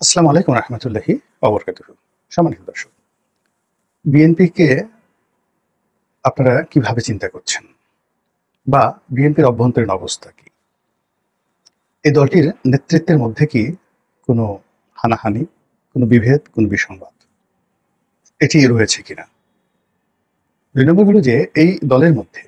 আসসালামু আলাইকুম রহমতুল্লাহি ওবরকাতুহু। সম্মানিত দর্শক, বিএনপিকে আপনারা কিভাবে চিন্তা করছেন বা বিএনপির অভ্যন্তরীণ অবস্থা কি? এই দলটির নেতৃত্বের মধ্যে কি কোনো হানাহানি, কোনো বিভেদ, কোনো বিসংবাদ এটি রয়েছে কিনা? ২ নম্বর হলো যে এই দলের মধ্যে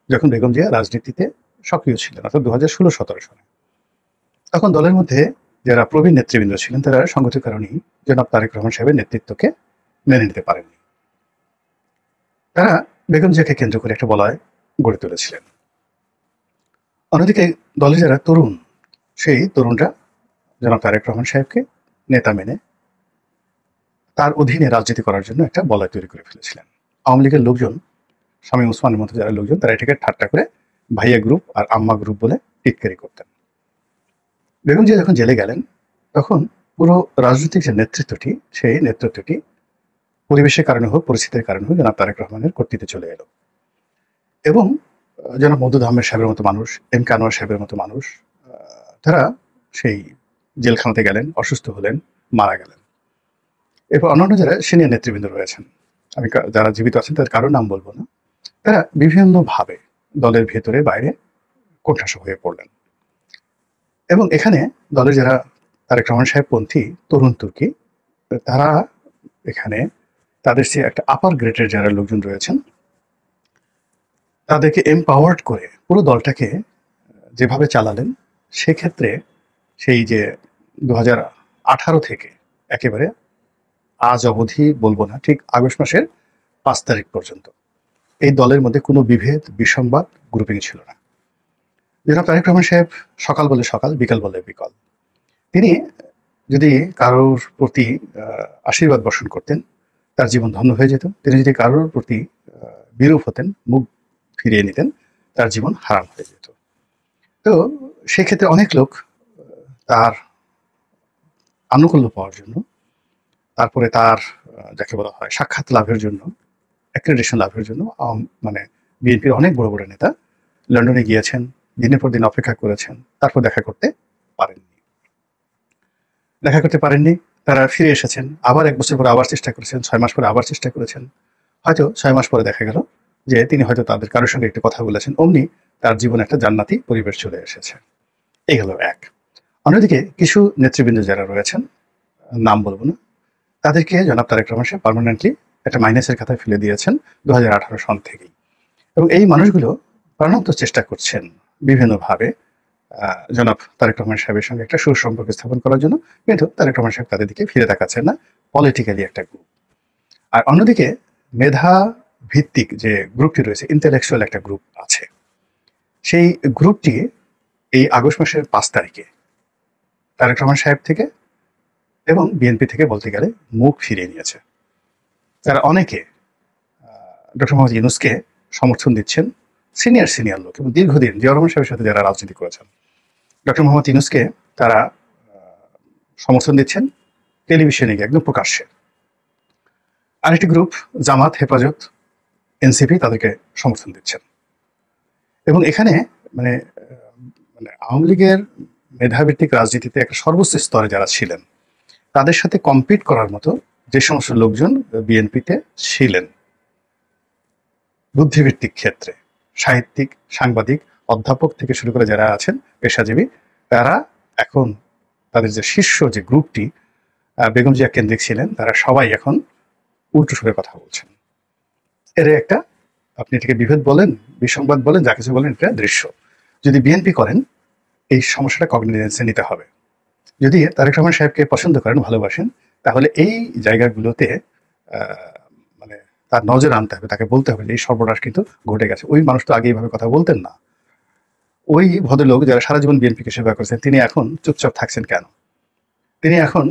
যখন বেগম জিয়া রাজনীতিতে সক্রিয় ছিলেন অর্থাৎ ২০১৬-১৭ সালে, তখন দলের মধ্যে যারা প্রবীণ নেতৃবৃন্দ ছিলেন তারা সংগত কারণেই জনাব তারেক রহমান সাহেবের নেতৃত্বকে মেনে নিতে পারেননি। তারা বেগম জিয়াকে কেন্দ্র করে একটা বলয় গড়ে তুলেছিলেন। অন্যদিকে দলে যারা তরুণ, সেই তরুণরা জনাব তারেক রহমান সাহেবকে নেতা মেনে তার অধীনে রাজনীতি করার জন্য একটা বলয় তৈরি করে ফেলেছিলেন। আওয়ামী লীগের লোকজন, শামীম ওসমানের মতো যারা লোকজন, তারা এটাকে ঠাট্টা করে ভাইয়া গ্রুপ আর আম্মা গ্রুপ বলে টিটকারি করতেন। বেগম জিয়া যখন জেলে গেলেন, তখন পুরো রাজনৈতিক যে নেতৃত্বটি, সেই নেতৃত্বটি পরিবেশের কারণে হোক, পরিস্থিতির কারণে হোক, জনাব তারেক রহমানের কর্তৃত্বে চলে এলো এবং জনাব মওদুদ আহমেদ সাহেবের মতো মানুষ, এম কে আনোয়ার সাহেবের মতো মানুষ, তারা সেই জেলখানাতে গেলেন, অসুস্থ হলেন, মারা গেলেন। এরপর অন্যান্য যারা সিনিয়র নেতৃবৃন্দ রয়েছেন, আমি যারা জীবিত আছেন তাদের কারো নাম বলবো না, তারা বিভিন্নভাবে দলের ভেতরে বাইরে কোণঠাসা হয়ে পড়লেন। এবং এখানে দলের যারা তারেক রহমান সাহেব পন্থী তরুণ তুর্কি, তারা এখানে তাদের সে একটা আপার গ্রেডের যারা লোকজন রয়েছেন, তাদেরকে এমপাওয়ার্ড করে পুরো দলটাকে যেভাবে চালালেন, সেক্ষেত্রে সেই যে ২০১৮ থেকে একেবারে আজ অবধি বলবো না, ঠিক আগস্ট মাসের ৫ তারিখ পর্যন্ত এই দলের মধ্যে কোনো বিভেদ, বিসংবাদ, গ্রুপিং ছিল না। জনাব তারেক রহমান সাহেব সকাল বলে সকাল, বিকাল বলে বিকাল। তিনি যদি কারোর প্রতি আশীর্বাদ বর্ষণ করতেন, তার জীবন ধন্য হয়ে যেত। তিনি যদি কারোর প্রতি বিরূপ হতেন, মুখ ফিরিয়ে নিতেন, তার জীবন হারাম হয়ে যেত। তো সেক্ষেত্রে অনেক লোক তার আনুকূল্য পাওয়ার জন্য, তারপরে তার যাকে বলা হয় সাক্ষাৎ লাভের জন্য, অ্যাক্রেডিটেশন লাভের জন্য মানে বিএনপির অনেক বড় বড় নেতা লন্ডনে গিয়েছেন, দিনের পর দিন অপেক্ষা করেছেন, তারপর দেখা করতে পারেননি। তারা ফিরে এসেছেন, আবার ১ বছর পরে আবার চেষ্টা করেছেন, ৬ মাস পরে আবার চেষ্টা করেছেন। হয়তো ৬ মাস পরে দেখা গেল যে তিনি হয়তো তাদের কারোর সঙ্গে একটু কথা বলেছেন, অমনি তার জীবনে একটা জান্নাতি পরিবেশ চলে এসেছে। এই গেল এক। অন্যদিকে কিছু নেতৃবৃন্দ যারা রয়েছেন, নাম বলবো না, তাদেরকে জনাব তারেক রহমান সাহেব পার্মানেন্টলি একটা মাইনাসের খাতায় ফেলে দিয়েছেন ২০১৮ সন থেকেই। এবং এই মানুষগুলো প্রাণান্ত চেষ্টা করছেন বিভিন্নভাবে জনাব তারেক রহমান সাহেবের সঙ্গে একটা সুসম্পর্ক স্থাপন করার জন্য, কিন্তু তারেক রহমান সাহেব তাদের দিকে ফিরে তাকাচ্ছেন না, পলিটিক্যালি একটা গ্রুপ। আর অন্যদিকে মেধা ভিত্তিক যে গ্রুপটি রয়েছে, ইন্টেলেকচুয়াল একটা গ্রুপ আছে, সেই গ্রুপটি এই আগস্ট মাসের ৫ তারিখে তারেক রহমান সাহেব থেকে এবং বিএনপি থেকে বলতে গেলে মুখ ফিরিয়ে নিয়েছে। তারা অনেকে ডক্টর মোহাম্মদ ইউনূসকে সমর্থন দিচ্ছেন, সিনিয়র লোক এবং দীর্ঘদিন জিয়াউর রহমান সাহেবের সাথে যারা রাজনীতি করেছেন, ডক্টর মোহাম্মদ ইউনূসকে তারা সমর্থন দিচ্ছেন টেলিভিশনে গিয়ে একদম প্রকাশ্যে। আরেকটি গ্রুপ জামাত, হেফাজত, এনসিপি তাদেরকে সমর্থন দিচ্ছেন। এবং এখানে মানে মানে আওয়ামী লীগের মেধাভিত্তিক রাজনীতিতে একটা সর্বোচ্চ স্তরে যারা ছিলেন, তাদের সাথে কম্পিট করার মতো যে সমস্ত লোকজন বিএনপিতে ছিলেন, বুদ্ধিভিত্তিক ক্ষেত্রে সাহিত্যিক, সাংবাদিক, অধ্যাপক থেকে শুরু করে যারা আছেন পেশাজীবী, তারা এখন তাদের যে শীর্ষ যে গ্রুপটি বেগম জিয়া কেন্দ্রিক ছিলেন, তারা সবাই এখন উল্টো সুরে কথা বলছেন। এর একটা, আপনি এটাকে বিভেদ বলেন, বিসংবাদ বলেন, যা কিছু বলেন, এটা দৃশ্য। যদি বিএনপি করেন, এই সমস্যাটা কগনিজেন্সে নিতে হবে। যদি তারেক রহমান সাহেবকে পছন্দ করেন, ভালোবাসেন, তাহলে এই জায়গাগুলোতে মানে তার নজর আনতে হবে, তাকে বলতে হবে যে এই সর্বনাশ কিন্তু ঘটে গেছে। ওই মানুষ তো আগে এইভাবে কথা বলতেন না। ওই ভদ্রলোক যারা সারা জীবন বিএনপিকে সেবা করেছেন, তিনি এখন চুপচাপ থাকছেন কেন? তিনি এখন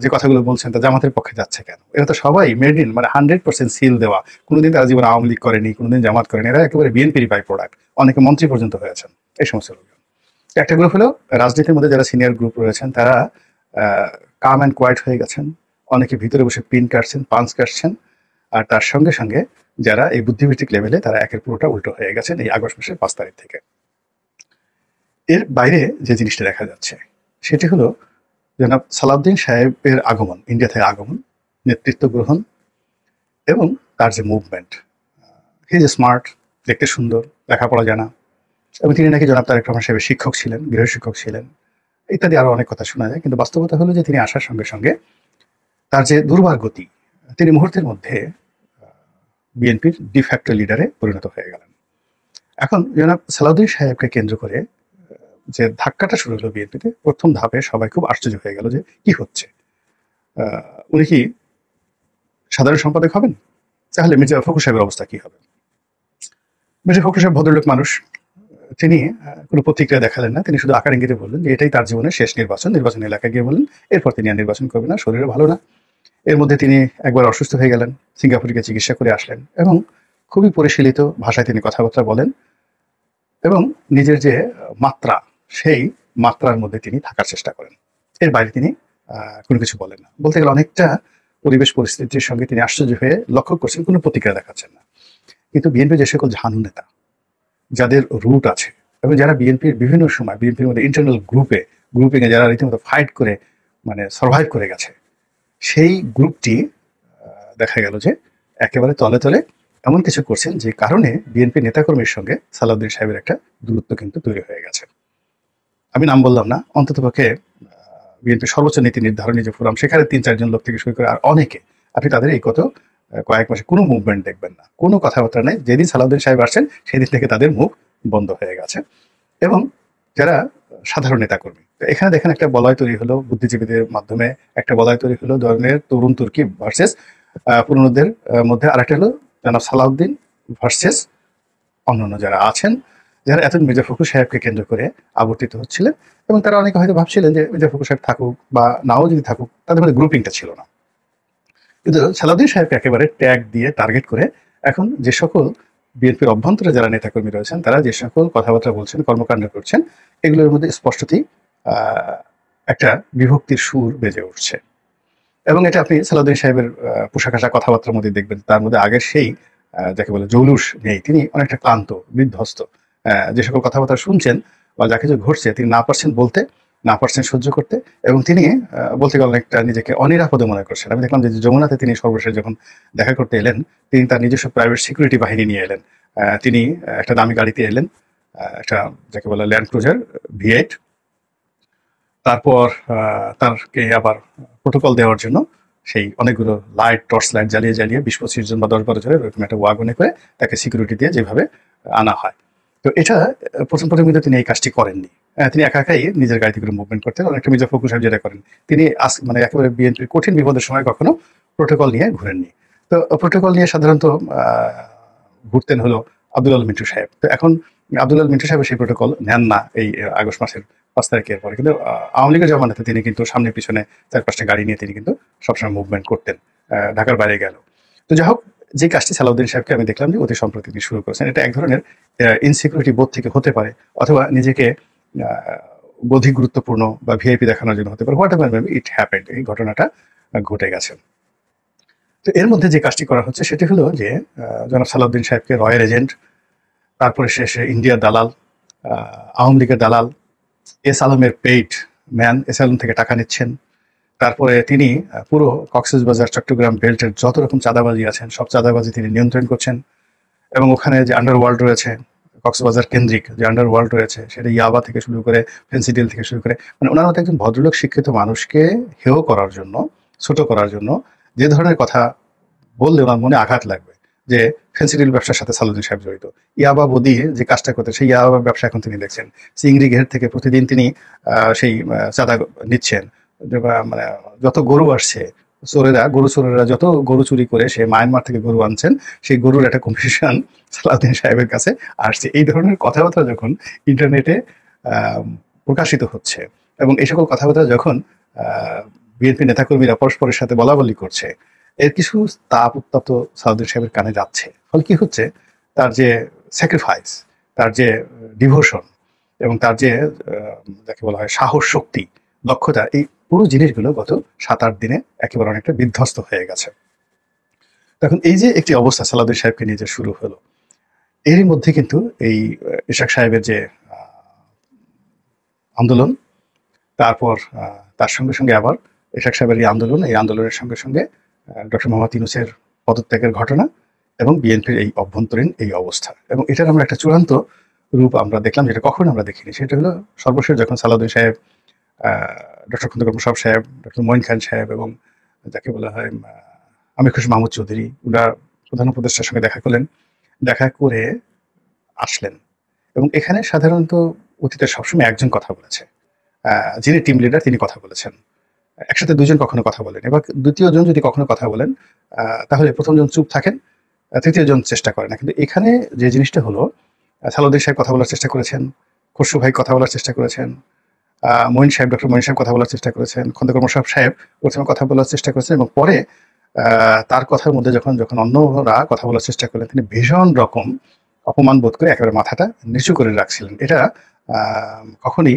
যে কথাগুলো বলছেন তা জামাতের পক্ষে যাচ্ছে কেন? এরা তো সবাই মেড ইন, মানে 100% সিল দেওয়া। কোনোদিন তারা জীবনে আওয়ামী লীগ করেনি, কোনোদিন জামাত করেনি, এরা একেবারে বিএনপির বাই প্রোডাক্ট। অনেকে মন্ত্রী পর্যন্ত হয়েছেন এই সমস্ত লোকজন। একটা গ্রুপ হলো রাজনীতির মধ্যে যারা সিনিয়র গ্রুপ রয়েছেন, তারা কাম অ্যান্ড কোয়াইট হয়ে গেছেন, অনেকে ভিতরে বসে পিন কাটছেন, পাঞ্চ কাটছেন। আর তার সঙ্গে সঙ্গে যারা এই বুদ্ধিভিত্তিক লেভেলে, তারা একের পুরোটা উল্টো হয়ে গেছেন এই আগস্ট মাসের ৫ তারিখ থেকে। এর বাইরে যে জিনিসটা দেখা যাচ্ছে সেটি হলো জনাব সালাউদ্দিন সাহেবের আগমন, ইন্ডিয়া থেকে আগমন, নেতৃত্ব গ্রহণ এবং তার যে মুভমেন্ট, হি ইজ স্মার্ট, দেখতে সুন্দর, লেখাপড়া জানা, এবং তিনি নাকি জনাব তারেক রহমান সাহেবের শিক্ষক ছিলেন, গৃহ শিক্ষক ছিলেন, ইত্যাদি আরো অনেক কথা শোনা যায়। কিন্তু বাস্তবতা হলো যে তিনি আসার সঙ্গে সঙ্গে তার যে দুর্বার গতি, তিনি মুহূর্তের মধ্যে বিএনপির ডিফ্যাক্টো লিডারে পরিণত হয়ে গেলেন। এখন জনাব সালাউদ্দিন সাহেবকে কেন্দ্র করে যে ধাক্কাটা শুরু হলো বিএনপিতে, প্রথম ধাপে সবাই খুব আশ্চর্য হয়ে গেল যে কি হচ্ছে, উনি কি সাধারণ সম্পাদক হবেন? তাহলে মির্জা ফখরুল সাহেবের অবস্থা কি হবে? মির্জা ফখরুল সাহেব ভদ্রলোক মানুষ, তিনি কোনো প্রতিক্রিয়া দেখালেন না। তিনি শুধু আকার ইঙ্গিতে বললেন যে এটাই তার জীবনের শেষ নির্বাচন। নির্বাচনী এলাকায় গিয়ে বললেন এরপর তিনি আর নির্বাচন করবেন না, শরীরে ভালো না। এর মধ্যে তিনি একবার অসুস্থ হয়ে গেলেন, সিঙ্গাপুরে চিকিৎসা করে আসলেন এবং খুবই পরিশীলিত ভাষায় তিনি কথাবার্তা বলেন এবং নিজের যে মাত্রা, সেই মাত্রার মধ্যে তিনি থাকার চেষ্টা করেন। এর বাইরে তিনি কোনো কিছু বলেন না। বলতে গেলে অনেকটা পরিবেশ পরিস্থিতির সঙ্গে তিনি আশ্চর্য হয়ে লক্ষ্য করছেন, কোনো প্রতিক্রিয়া দেখাচ্ছেন না। কিন্তু বিএনপি যে সকল ঝানু নেতা, যাদের রুট আছে এবং যারা বিএনপির বিভিন্ন সময় বিএনপির মধ্যে ইন্টারনাল গ্রুপিংয়ে যারা রীতিমতো ফাইট করে মানে সার্ভাইভ করে গেছে, সেই গ্রুপটি দেখা গেল যে একেবারে তলে তলে এমন কিছু করছেন যে কারণে বিএনপি নেতাকর্মীর সঙ্গে সালাউদ্দিন সাহেবের একটা দূরত্ব কিন্তু তৈরি হয়ে গেছে। আমি নাম বললাম না, অন্ততপক্ষে বিএনপির সর্বোচ্চ নীতি নির্ধারণী যে ফোরাম, সেখানে ৩-৪ জন লোক থেকে শুরু করে আর অনেকে, আপনি তাদের এই কত কয়েক মাসে কোনো মুভমেন্ট দেখবেন না, কোনো কথাবার্তা নেই। যেদিন সালাউদ্দিন সাহেব আসছেন সেদিন থেকে তাদের মুখ বন্ধ হয়ে গেছে। এবং যারা সাধারণ নেতাকর্মী, এখানে দেখেন একটা বলয় তৈরি হলো বুদ্ধিজীবীদের মাধ্যমে, একটা বলয় তৈরি হলো ধরনের তরুণ তুর্কি ভার্সেস পুরনোদের মধ্যে, আরেকটা হলো জনাব সালাউদ্দিন ভার্সেস অন্যান্য যারা আছেন, যারা এত মির্জা ফখরুল সাহেবকে কেন্দ্র করে আবর্তিত হচ্ছিলেন। এবং তারা অনেকে হয়তো ভাবছিলেন যে মির্জা ফখরুল সাহেব থাকুক বা নাও যদি থাকুক, তাদের মধ্যে গ্রুপিংটা ছিল না। কিন্তু সালাউদ্দিন সাহেবকে একেবারে ট্যাগ দিয়ে টার্গেট করে এখন যে সকল বিএনপির অভ্যন্তরে যারা নেতাকর্মী রয়েছেন, তারা যে সকল কথাবার্তা বলছেন, কর্মকাণ্ড করছেন, এগুলোর মধ্যে স্পষ্টতই একটা বিভক্তির সুর বেজে উঠছে। এবং এটা আপনি সালাউদ্দিন সাহেবের পোশাক আশাক কথাবার্তার মধ্যে দেখবেন, তার মধ্যে আগের সেই যাকে বলে জৌলুস নেই। তিনি অনেকটা ক্লান্ত, বিধ্বস্ত। যে সকল কথাবার্তা শুনছেন বা যা কিছু ঘটছে, তিনি না পারছেন বলতে, না পারছেন সহ্য করতে, এবং তিনি বলতে গেলে অনেকটা নিজেকে অনিরাপদে মনে করছেন। আমি দেখলাম যে যমুনাতে তিনি সর্বশেষ যখন দেখা করতে এলেন, তিনি তার নিজস্ব প্রাইভেট সিকিউরিটি বাহিনী নিয়ে এলেন। তিনি একটা দামি গাড়িতে এলেন, একটা যাকে বলে ল্যান্ড ক্রুজার V8। তারপর তারকে আবার প্রোটোকল দেওয়ার জন্য সেই অনেকগুলো লাইট, টর্চ লাইট জ্বালিয়ে জ্বালিয়ে 20-25 জন বা 10-12 জনের ওরকম একটা ওয়াগনে করে তাকে সিকিউরিটি দিয়ে যেভাবে আনা হয়। তো এটা প্রথম কিন্তু তিনি এই কাজটি করেননি। তিনি একা একাই নিজের গাড়িতে করে মুভমেন্ট করতেন। অনেকটা মির্জা ফখরুল সাহেব যেটা করেন, তিনি মানে একেবারে বিএনপির কঠিন বিপদের সময় কখনো প্রোটোকল নিয়ে ঘুরেননি। তো প্রোটোকল নিয়ে সাধারণত ঘুরতেন হলো আব্দুল আল মিন্টু সাহেব। তো এখন আব্দুল আল মিন্টু সাহেব সেই প্রোটোকল নেন না এই আগস্ট মাসের 5 তারিখের পরে। কিন্তু আওয়ামী লীগের জমানাতে তিনি কিন্তু সামনে পিছনে 4-5টা গাড়ি নিয়ে তিনি কিন্তু সবসময় মুভমেন্ট করতেন, ঢাকার বাইরে গেল। তো যাই হোক, যে কাজটি সালাউদ্দিন সাহেবকে আমি দেখলাম যে অতি সম্প্রতি তিনি শুরু করেছেন, এটা এক ধরনের ইনসিকিউরিটি বোধ থেকে হতে পারে, অথবা নিজেকে অধিক গুরুত্বপূর্ণ বা ভিআইপি দেখানোর জন্য হতে পারে। What ever maybe it happened, এই ঘটনাটা ঘটে গেছে। তো এর মধ্যে যে কাজটি করা হচ্ছে সেটি হলো যে জনাব সালাউদ্দিন সাহেবকে রয়্যাল এজেন্ট, তারপরে শেষে ইন্ডিয়ার দালাল, আওয়ামী লীগের দালাল, এস আলমের পেইড ম্যান, এস আলম থেকে টাকা নিচ্ছেন। তারপরে তিনি পুরো কক্সবাজার চট্টগ্রাম বেল্টের যত রকম চাঁদাবাজি আছেন, সব চাঁদাবাজি তিনি নিয়ন্ত্রণ করছেন। এবং ওখানে যে আন্ডারওয়ার্ল্ড রয়েছে, কক্সবাজার কেন্দ্রিক যে আন্ডারওয়ার্ল্ড রয়েছে, সেটা ইয়াবা থেকে শুরু করে ফেন্সিডিল থেকে শুরু করে, মানে ওনার মতো একজন ভদ্রলোক শিক্ষিত মানুষকে হেয় করার জন্য, ছোট করার জন্য যে ধরনের কথা বললে ওনার মনে আঘাত লাগবে, যে ফেন্সিডিল ব্যবসার সাথে সালাউদ্দিন সাহেব জড়িত, ইয়াবা বদি যে কাজটা করতে, সেই ইয়াবা ব্যবসা এখন তিনি দেখছেন। চিংড়ি ঘের থেকে প্রতিদিন তিনি সেই চাঁদা নিচ্ছেন। মানে যত গরু আসছে, চোরেরা যত গরু চুরি করে সে মায়ানমার থেকে গরু আনছেন, সেই গরুর একটা কমিশন সালাউদ্দিন সাহেবের কাছে আসছে। এই ধরনের কথাবার্তা যখন ইন্টারনেটে প্রকাশিত হচ্ছে এবং এই সকল কথাবার্তা যখন বিএনপি নেতাকর্মীরা পরস্পরের সাথে বলাবলি করছে, এর কিছু তাপ উত্তপ্ত সালাউদ্দিন সাহেবের কানে যাচ্ছে। ফলে কি হচ্ছে, তার যে স্যাক্রিফাইস, তার যে ডিভোশন এবং তার যে যাকে বলা হয় সাহস, শক্তি, দক্ষতা, এই পুরো জিনিসগুলো গত 7-8 দিনে একেবারে অনেকটা বিধ্বস্ত হয়ে গেছে। তখন এই যে একটি অবস্থা সালাউদ্দিন সাহেবকে নিয়ে যে শুরু হলো, এরই মধ্যে কিন্তু এই ইশাক সাহেবের যে আন্দোলন, তারপর তার সঙ্গে সঙ্গে আবার এরশাদ সাহেবের এই আন্দোলনের সঙ্গে সঙ্গে ডক্টর মোহাম্মদ ইউনূসের পদত্যাগের ঘটনা এবং বিএনপির এই অভ্যন্তরীণ এই অবস্থা, এবং এটার আমরা একটা চূড়ান্ত রূপ আমরা দেখলাম, যেটা কখনো আমরা দেখিনি। সেটা হলো সর্বশেষ যখন সালাউদ্দিন সাহেব, ডক্টর খন্দকার মোশাররফ সাহেব, ডক্টর মঈন খান সাহেব এবং যাকে বলা হয় আমির খসরু মাহমুদ চৌধুরী, ওরা প্রধান উপদেষ্টার সঙ্গে দেখা করলেন, দেখা করে আসলেন। এবং এখানে সাধারণত অতীতে সবসময় একজন কথা বলেছে, যিনি টিম লিডার তিনি কথা বলেছেন, একসাথে দুজন কখনো কথা বলেন। এবার দ্বিতীয় জন যদি কখনো কথা বলেন তাহলে প্রথম জন চুপ থাকেন, তৃতীয় জন চেষ্টা করে না। কিন্তু এখানে যে জিনিসটা হলো, সালাউদ্দিন সাহেব কথা বলার চেষ্টা করেছেন, খসরু ভাই কথা বলার চেষ্টা করেছেন, মঈন সাহেব, ডক্টর মঈন সাহেব কথা বলার চেষ্টা করেছেন, খন্দকার মোশাররফ সাহেব প্রথমে কথা বলার চেষ্টা করেছেন, এবং পরে তার কথার মধ্যে যখন যখন অন্যরা কথা বলার চেষ্টা করলেন, তিনি ভীষণ রকম অপমান বোধ করে একেবারে মাথাটা নিচু করে রাখছিলেন। এটা কখনই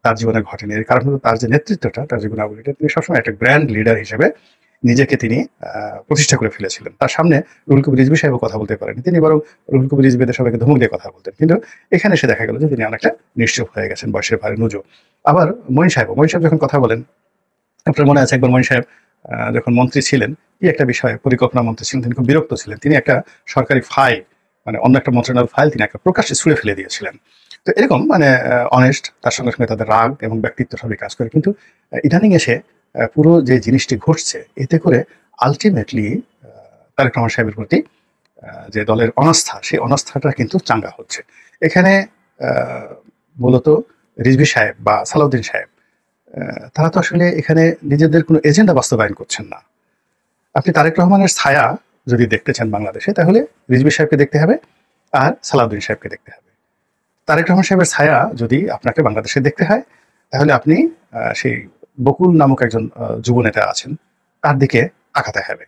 তার জীবনে ঘটেনি। এর কারণ হলো তার যে নেতৃত্বটা, তার যে গুণাবলীটা, তিনি সবসময় একটা গ্র্যান্ড লিডার হিসেবে নিজেকে তিনি প্রতিষ্ঠা করে ফেলেছিলেন। তার সামনে রুহুল কবির রিজভী সাহেবও কথা বলতে পারেনি, তিনি বরং রুহুল কবির রিজভীদের সবাইকে ধমক দিয়ে কথা বলতেন। কিন্তু এখানে এসে দেখা গেল যে তিনি অনেকটা নিশ্চুপ হয়ে গেছেন, বয়সের ভারে নুজো। আবার মঈন সাহেব যখন কথা বলেন, আপনার মনে আছে একবার মঈন সাহেব যখন মন্ত্রী ছিলেন, কি একটা বিষয়ে পরিকল্পনা মন্ত্রী ছিলেন, তিনি খুব বিরক্ত ছিলেন। তিনি একটা সরকারি ফাইল, মানে অন্য একটা মন্ত্রণালয়ের ফাইল তিনি একটা প্রকাশ্যে ছুঁড়ে ফেলে দিয়েছিলেন। তো এরকম মানে অনেস্ট, তার সঙ্গে সঙ্গে তাদের রাগ এবং ব্যক্তিত্ব সবই কাজ করে। কিন্তু ইদানিং এসে পুরো যে জিনিসটি ঘটছে, এতে করে আলটিমেটলি তারেক রহমান সাহেবের প্রতি যে দলের অনাস্থা, সেই অনাস্থাটা কিন্তু চাঙ্গা হচ্ছে। এখানে মূলত রিজভী সাহেব বা সালাউদ্দিন সাহেব, তারা তো আসলে এখানে নিজেদের কোনো এজেন্ডা বাস্তবায়ন করছেন না। আপনি তারেক রহমানের ছায়া যদি দেখতে চান বাংলাদেশে, তাহলে রিজভী সাহেবকে দেখতে হবে আর সালাউদ্দিন সাহেবকে দেখতে হবে। তারেক রহমান সাহেবের ছায়া যদি আপনাকে বাংলাদেশে দেখতে হয়, তাহলে আপনি সেই বকুল নামক একজন যুবনেতা আছেন, তার দিকে তাকাতে হবে।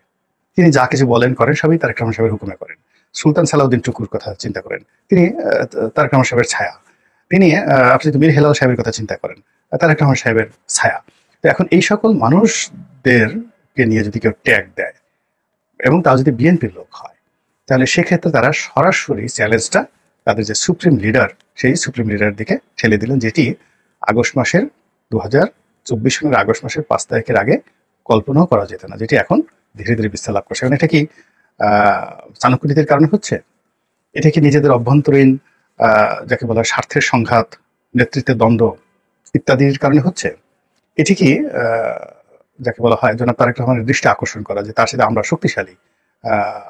তিনি যা কিছু বলেন করেন সবই তারেক রহমান সাহেবের হুকুমে করেন। সুলতান সালাউদ্দিন টুকুর কথা চিন্তা করেন, তিনি তারেক রহমান সাহেবের ছায়া। তিনি আপনি যদি মীর হেলাল সাহেবের কথা চিন্তা করেন, তারেক রহমান সাহেবের ছায়া। তো এখন এই সকল মানুষদেরকে নিয়ে যদি কেউ ট্যাগ দেয় এবং তা যদি বিএনপির লোক হয়, তাহলে সেক্ষেত্রে তারা সরাসরি চ্যালেঞ্জটা তাদের যে সুপ্রিম লিডার, সেই সুপ্রিম লিডারের দিকে ঠেলে দিলেন, যেটি আগস্ট মাসের 2024 সালের আগস্ট মাসের 5 তারিখের আগে কল্পনাও করা যেত না, যেটি এখন ধীরে ধীরে বিস্তার লাভ করছে। কারণ এটা কি চাণক্যনীতির কারণে হচ্ছে? এটা কি নিজেদের অভ্যন্তরীণ যাকে বলা স্বার্থের সংঘাত, নেতৃত্বের দ্বন্দ্ব ইত্যাদির কারণে হচ্ছে? এটি কি যাকে বলা হয় জনাব তারেক রহমানের দৃষ্টি আকর্ষণ করা, যে তার সাথে আমরা শক্তিশালী,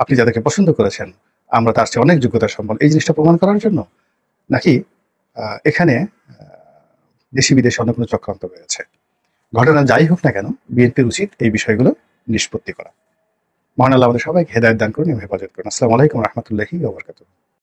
আপনি যাদেরকে পছন্দ করেছেন আমরা তার চেয়ে অনেক যোগ্যতা সম্পন্ন, এই জিনিসটা প্রমাণ করার জন্য? নাকি এখানে দেশি বিদেশে অন্য কোনো চক্রান্ত রয়েছে? ঘটনা যাই হোক না কেন, বিএনপির উচিত এই বিষয়গুলো নিষ্পত্তি করা। মহান আল্লাহ আমাদের সবাইকে হেদায়েত দান করুন এবং হেফাজত করুন। আসসালামু আলাইকুম ওয়া রাহমাতুল্লাহি ওয়া বারাকাতুহু।